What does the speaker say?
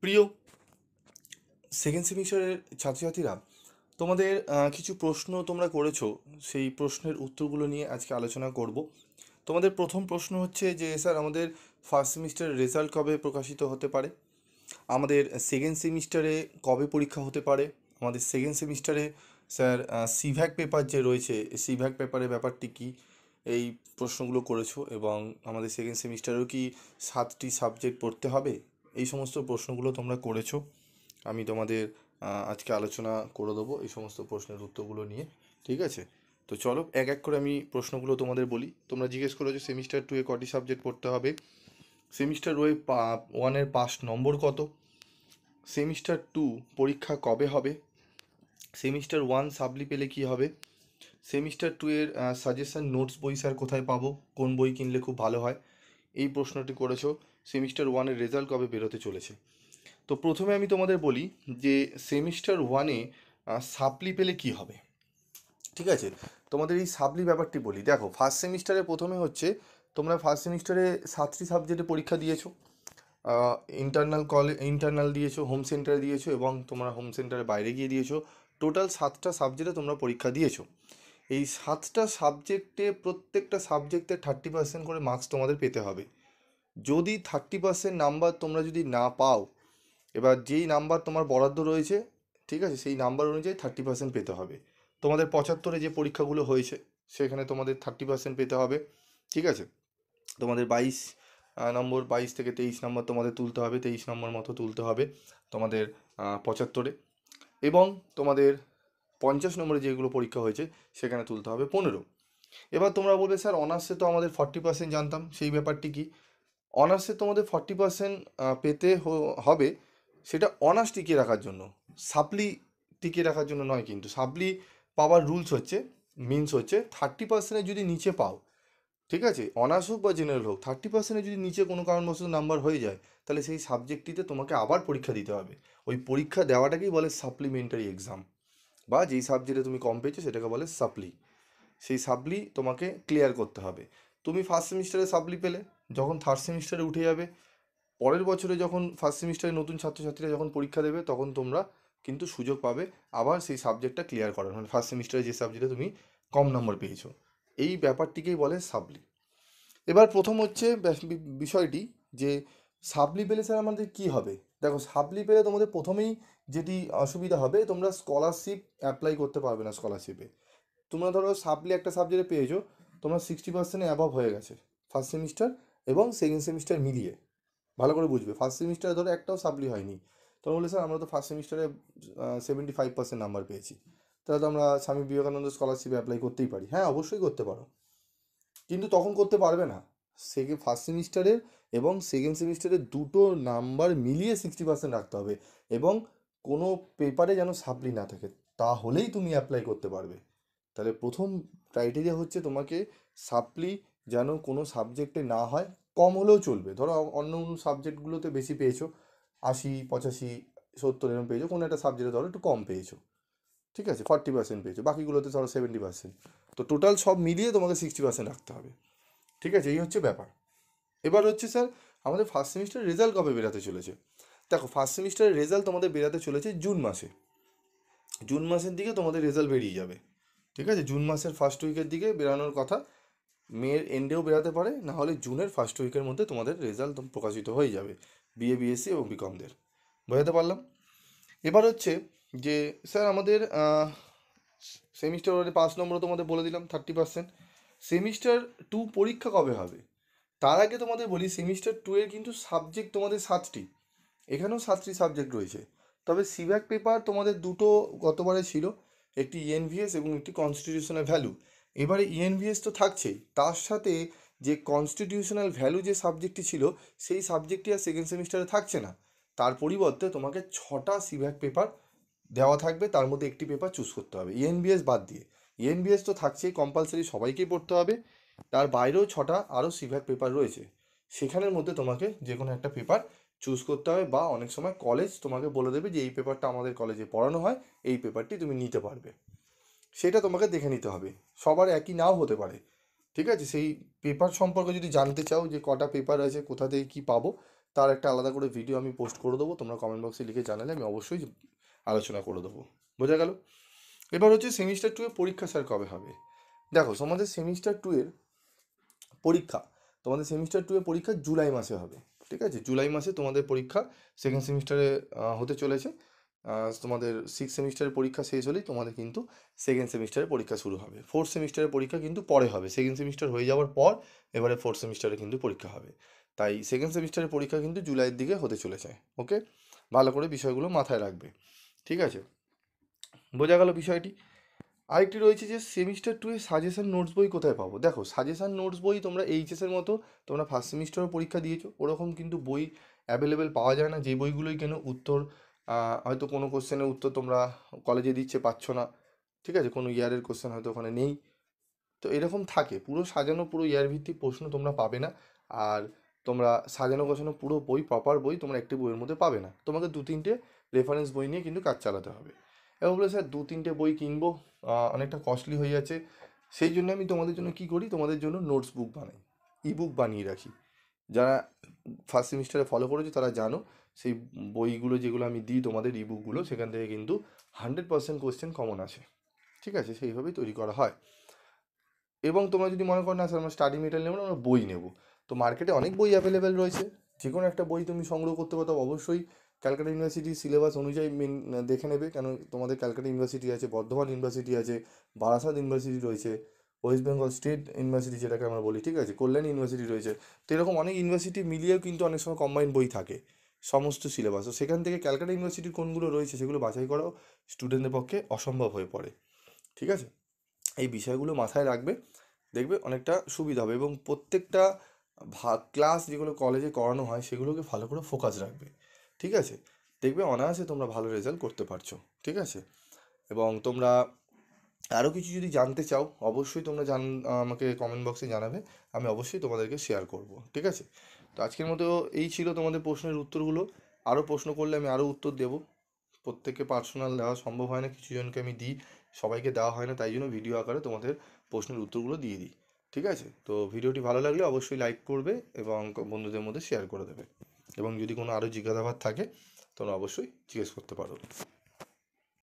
প্রিয় সেকেন্ড সেমিস্টারের ছাত্রছাত্রীরা, তোমাদের কিছু প্রশ্ন তোমরা করেছো, সেই প্রশ্নের উত্তরগুলো নিয়ে আজকে আলোচনা করব। তোমাদের প্রথম প্রশ্ন হচ্ছে যে স্যার, আমাদের ফার্স্ট সেমিস্টারের রেজাল্ট কবে প্রকাশিত হতে পারে? আমাদের সেকেন্ড সেমিস্টারে কবে পরীক্ষা হতে পারে? আমাদের সেকেন্ড সেমিস্টারে স্যার সিভ্যাক পেপার যে রয়েছে, সিভ্যাক পেপারের ব্যাপারটি কী? এই প্রশ্নগুলো করেছো। এবং আমাদের সেকেন্ড সেমিস্টারেও কি 7টি সাবজেক্ট পড়তে হবে? এই সমস্ত প্রশ্নগুলো তোমরা করেছো। আমি তোমাদের আজকে আলোচনা করে দেবো এই সমস্ত প্রশ্নের উত্তরগুলো নিয়ে। ঠিক আছে, তো চলো এক এক করে আমি প্রশ্নগুলো তোমাদের বলি। তোমরা জিজ্ঞেস করেছো সেমিস্টার 2-এ কটি সাবজেক্ট পড়তে হবে, সেমিস্টার 1-এর পাস নম্বর কত, সেমিস্টার 2 পরীক্ষা কবে হবে, সেমিস্টার 1 সাপ্লি পেলে কি হবে, সেমিস্টার 2-এর সাজেশন নোটস বই স্যার কোথায় পাবো, কোন বই কিনলে খুব ভালো হয়, এই প্রশ্নটি করেছো। সেমিস্টার 1-এর রেজাল্ট কবে বেরোতে চলেছে। তো প্রথমে আমি তোমাদের বলি যে সেমিস্টার 1-এ সাপ্লি পেলে কি হবে। ঠিক আছে, তোমাদের এই সাপ্লি ব্যাপারটি বলি। দেখো, ফার্স্ট সেমিস্টারে প্রথমে হচ্ছে, তোমরা ফার্স্ট সেমিস্টারে 7টি সাবজেক্টে পরীক্ষা দিয়েছো। ইন্টারনাল দিয়েছো, হোম সেন্টারে দিয়েছো, এবং তোমরা হোম সেন্টারের বাইরে গিয়ে দিয়েছো। টোটাল 7টা সাবজেক্টে তোমরা পরীক্ষা দিয়েছো। এই 7টা সাবজেক্টে প্রত্যেকটা সাবজেক্টে 30% করে মার্কস তোমাদের পেতে হবে। যদি 30% নাম্বার তোমরা যদি না পাও, এবার যেই নাম্বার তোমার বরাদ্দ রয়েছে, ঠিক আছে, সেই নাম্বার অনুযায়ী 30% পেতে হবে। তোমাদের 75-এ যে পরীক্ষাগুলো হয়েছে, সেখানে তোমাদের 30% পেতে হবে। ঠিক আছে, তোমাদের 22 নম্বর, 22 থেকে 23 নম্বর তোমাদের তুলতে হবে, 23 নম্বর মতো তুলতে হবে তোমাদের 75-এ। এবং তোমাদের 50 নম্বরে যেগুলো পরীক্ষা হয়েছে, সেখানে তুলতে হবে 15। এবার তোমরা বলবে স্যার, অনার্সে তো আমাদের 40% জানতাম, সেই ব্যাপারটি কি? অনার্সে তোমাদের 40% পেতে হবে, সেটা অনার্স টিকিয়ে রাখার জন্য, সাপ্লি টিকিয়ে রাখার জন্য নয়। কিন্তু সাপ্লি পাওয়ার রুলস হচ্ছে, মিনস হচ্ছে 30%-এর যদি নিচে পাও, ঠিক আছে, অনার্স হোক বা জেনারেল হোক, 30%-এর যদি নিচে কোনো কারণবশত নাম্বার হয়ে যায়, তাহলে সেই সাবজেক্টটিতে তোমাকে আবার পরীক্ষা দিতে হবে। ওই পরীক্ষা দেওয়াটাকেই বলে সাপ্লিমেন্টারি এক্সাম, বা যেই সাবজেক্টে তুমি কম পেয়েছো সেটাকে বলে সাপ্লি। সেই সাপ্লি তোমাকে ক্লিয়ার করতে হবে। তুমি ফার্স্ট সেমিস্টারে সাপ্লি পেলে, যখন থার্ড সেমিস্টারে উঠে যাবে, পরের বছরে যখন ফার্স্ট সেমিস্টারে নতুন ছাত্রছাত্রীরা যখন পরীক্ষা দেবে, তখন তোমরা কিন্তু সুযোগ পাবে আবার সেই সাবজেক্টটা ক্লিয়ার করার, মানে ফার্স্ট সেমিস্টারে যে সাবজেক্টে তুমি কম নম্বর পেয়েছো। এই ব্যাপারটিকেই বলে সাপ্লি। এবার প্রথম হচ্ছে বিষয়টি যে সাপ্লি পেলে স্যার আমাদের কী হবে। দেখো, সাপ্লি পেলে তোমাদের প্রথমেই যেটি অসুবিধা হবে, তোমরা স্কলারশিপ অ্যাপ্লাই করতে পারবে না। স্কলারশিপে তোমরা ধরো সাপ্লি একটা সাবজেক্টে পেয়েছো, তোমরা 60%-এ অ্যাবভ হয়ে গেছে ফার্স্ট সেমিস্টার এবং সেকেন্ড সেমিস্টার মিলিয়ে। ভালো করে বুঝবে, ফার্স্ট সেমিস্টারে ধরো একটাও সাপ্লি হয়নি, তোমরা বলে স্যার আমরা তো ফার্স্ট সেমিস্টারে 75% নাম্বার পেয়েছি, তাহলে তো আমরা স্বামী বিবেকানন্দ স্কলারশিপে অ্যাপ্লাই করতেই পারি। হ্যাঁ, অবশ্যই করতে পারো, কিন্তু তখন করতে পারবে না। ফার্স্ট সেমিস্টারের এবং সেকেন্ড সেমিস্টারের দুটো নাম্বার মিলিয়ে 60% রাখতে হবে, এবং কোনো পেপারে যেন সাপ্লি না থাকে, তাহলেই তুমি অ্যাপ্লাই করতে পারবে। তাহলে প্রথম ক্রাইটেরিয়া হচ্ছে তোমাকে সাপ্লি যেন কোনো সাবজেক্টে না হয়, কম হলেও চলবে। ধরো অন্য অন্য সাবজেক্টগুলোতে বেশি পেয়েছো, 80, 85, 70 এরকম পেয়েছো, কোনো একটা সাবজেক্টে ধরো একটু কম পেয়েছো, ঠিক আছে, 40% পেয়েছো, বাকিগুলোতে ধরো 70%। তো টোটাল সব মিলিয়ে তোমাকে 60% রাখতে হবে। ঠিক আছে, এই হচ্ছে ব্যাপার। এবার হচ্ছে স্যার, আমাদের ফার্স্ট সেমিস্টারের রেজাল্ট কবে বেরাতে চলেছে। দেখো, ফার্স্ট সেমিস্টারের রেজাল্ট তোমাদের বেরাতে চলেছে জুন মাসে। জুন মাসের দিকে তোমাদের রেজাল্ট বেরিয়ে যাবে। ঠিক আছে, জুন মাসের ফার্স্ট উইকের দিকে বেরানোর কথা, মের এন্ডেও বেরাতে পারে, না হলে জুনের ফার্স্ট উইকের মধ্যে তোমাদের রেজাল্ট প্রকাশিত হয়ে যাবে, বিএ, বিএসসি এবং বিকমদের। বোঝাতে পারলাম? এবার হচ্ছে যে স্যার, আমাদের সেমিস্টার ওয়ানে 5 নম্বর তোমাদের বলে দিলাম 30%। সেমিস্টার 2 পরীক্ষা কবে হবে, তার আগে তোমাদের বলি, সেমিস্টার 2-এর কিন্তু সাবজেক্ট তোমাদের 7টি, এখানেও 7টি সাবজেক্ট রয়েছে। তবে সিভ্যাক পেপার তোমাদের দুটো গতবারে ছিল, একটি ইএনভিএস এবং একটি কনস্টিটিউশনাল ভ্যালু। এবারে ইএনভিএস তো থাকছেই, তার সাথে যে কনস্টিটিউশনাল ভ্যালু যে সাবজেক্টটি ছিল, সেই সাবজেক্টটি আর সেকেন্ড সেমিস্টারে থাকছে না। তার পরিবর্তে তোমাকে 6টা সিভ্যাক পেপার দেওয়া থাকবে, তার মধ্যে একটি পেপার চুজ করতে হবে ইএনভিএস বাদ দিয়ে। ইএনভিএস তো থাকছেই, কম্পালসারি সবাইকেই পড়তে হবে। তার বাইরেও 6টা আরও সিভ্যাক পেপার রয়েছে, সেখানের মধ্যে তোমাকে যে কোনো একটা পেপার চুজ করতে হবে, বা অনেক সময় কলেজ তোমাকে বলে দেবে যে এই পেপারটা আমাদের কলেজে পড়ানো হয়, এই পেপারটি তুমি নিতে পারবে। সেটা তোমাকে দেখে নিতে হবে, সবার একই নাও হতে পারে। ঠিক আছে, সেই পেপার সম্পর্কে যদি জানতে চাও যে কটা পেপার আছে, কোথা থেকে কী পাবো, তার একটা আলাদা করে ভিডিও আমি পোস্ট করে দেবো, তোমরা কমেন্ট বক্সে লিখে জানালে আমি অবশ্যই আলোচনা করে দেবো। বোঝা গেল? এবার হচ্ছে সেমিস্টার 2 এর পরীক্ষা স্যার কবে হবে? দেখো তোমাদের সেমিস্টার 2 এর পরীক্ষা, তোমাদের সেমিস্টার 2 এর পরীক্ষা জুলাই মাসে হবে। ঠিক আছে, জুলাই মাসে তোমাদের পরীক্ষা সেকেন্ড সেমিস্টারে হতে চলেছে। তোমাদের 6 সেমিস্টারের পরীক্ষা শেষ হলেই তোমাদের কিন্তু সেকেন্ড সেমিস্টারের পরীক্ষা শুরু হবে। ফোর্থ সেমিস্টারের পরীক্ষা কিন্তু পরে হবে, সেকেন্ড সেমিস্টার হয়ে যাওয়ার পর এবারে ফোর্থ সেমিস্টারে কিন্তু পরীক্ষা হবে। তাই সেকেন্ড সেমিস্টারের পরীক্ষা কিন্তু জুলাইয়ের দিকে হতে চলেছে। ওকে, ভালো করে বিষয়গুলো মাথায় রাখবে। ঠিক আছে, বোঝা গেল বিষয়টি? আরেকটি রয়েছে যে সেমিস্টার 2 এ সাজেশন নোটস বই কোথায় পাবো? দেখো সাজেশন নোটস বই তোমরা এইচএসের মতো তোমরা ফার্স্ট সেমিস্টারও পরীক্ষা দিয়েছো, ওরকম কিন্তু বই অ্যাভেলেবেল পাওয়া যায় না। যে বইগুলোই কেন উত্তর হয়তো কোনো কোশ্চেনের উত্তর তোমরা কলেজে দিচ্ছে পাচ্ছ না, ঠিক আছে, কোনো ইয়ারের কোশ্চেন হয়তো ওখানে নেই, তো এরকম থাকে। পুরো সাজানো পুরো ইয়ার ভিত্তিক প্রশ্ন তোমরা পাবে না। আর তোমরা সাজানো গোছানো পুরো বই প্রপার বই তোমরা একটি বইয়ের মধ্যে পাবে না, তোমাকে 2-3টে রেফারেন্স বই নিয়ে কিন্তু কাজ চালাতে হবে। এবার বলে স্যার 2-3টে বই কিনবো, অনেকটা কস্টলি হয়ে যাচ্ছে, সেই জন্য আমি তোমাদের জন্য কি করি, তোমাদের জন্য নোটস বুক বানাই, ই বুক বানিয়ে রাখি। যারা ফার্স্ট সেমিস্টারে ফলো করেছো তারা জানো, সেই বইগুলো যেগুলো আমি দিই তোমাদের ই বুকগুলো, সেখান থেকে কিন্তু 100% কোশ্চেন কমন আসে। ঠিক আছে, সেইভাবেই তৈরি করা হয়। এবং তোমরা যদি মনে করো না স্যার আমরা স্টাডি মেটেরিয়াল নেবো না, আমরা বই নেবো, তো মার্কেটে অনেক বই অ্যাভেলেবেল রয়েছে, যে কোনো একটা বই তুমি সংগ্রহ করতে পারো। অবশ্যই ক্যালকাটা ইউনিভার্সিটির সিলেবাস অনুযায়ী দেখে নেবে, কেন তোমাদের ক্যালকাটা ইউনিভার্সিটি আছে, বর্ধমান ইউনিভার্সিটি আছে, বারাসাত ইউনিভার্সিটি রয়েছে, ওয়েস্ট বেঙ্গল স্টেট ইউনিভার্সিটি যেটাকে আমরা বলি, ঠিক আছে, কল্যাণী ইউনিভার্সিটি রয়েছে। তো এরকম অনেক ইউনিভার্সিটি মিলিয়েও কিন্তু অনেক সময় কম্বাইন্ড বই থাকে সমস্ত সিলেবাস, তো সেখান থেকে ক্যালকাটা ইউনিভার্সিটির কোনগুলো রয়েছে সেগুলো বাছাই করাও স্টুডেন্টদের পক্ষে অসম্ভব হয়ে পড়ে। ঠিক আছে, এই বিষয়গুলো মাথায় রাখবে, দেখবে অনেকটা সুবিধা হবে। এবং প্রত্যেকটা ক্লাস যেগুলো কলেজে করানো হয় সেগুলোকে ভালো করে ফোকাস রাখবে। ঠিক আছে, দেখবে অনায়াসে তোমরা ভালো রেজাল্ট করতে পারছো। ঠিক আছে, এবং তোমরা আরও কিছু যদি জানতে চাও অবশ্যই তোমরা আমাকে কমেন্ট বক্সে জানাবে, আমি অবশ্যই তোমাদেরকে শেয়ার করব। ঠিক আছে, তো আজকের মতো এই ছিল তোমাদের প্রশ্নের উত্তরগুলো। আরও প্রশ্ন করলে আমি আরও উত্তর দেবো। প্রত্যেককে পার্সোনাল দেওয়া সম্ভব হয় না, কিছু জনকে আমি দিই, সবাইকে দেওয়া হয় না, তাই জন্য ভিডিও আকারে তোমাদের প্রশ্নের উত্তরগুলো দিয়ে দিই। ঠিক আছে, তো ভিডিওটি ভালো লাগলে অবশ্যই লাইক করবে এবং বন্ধুদের মধ্যে শেয়ার করে দেবে। এবং যদি কোনো আরও জিজ্ঞাসাবাদ থাকে তোমরা অবশ্যই জিজ্ঞেস করতে পারো।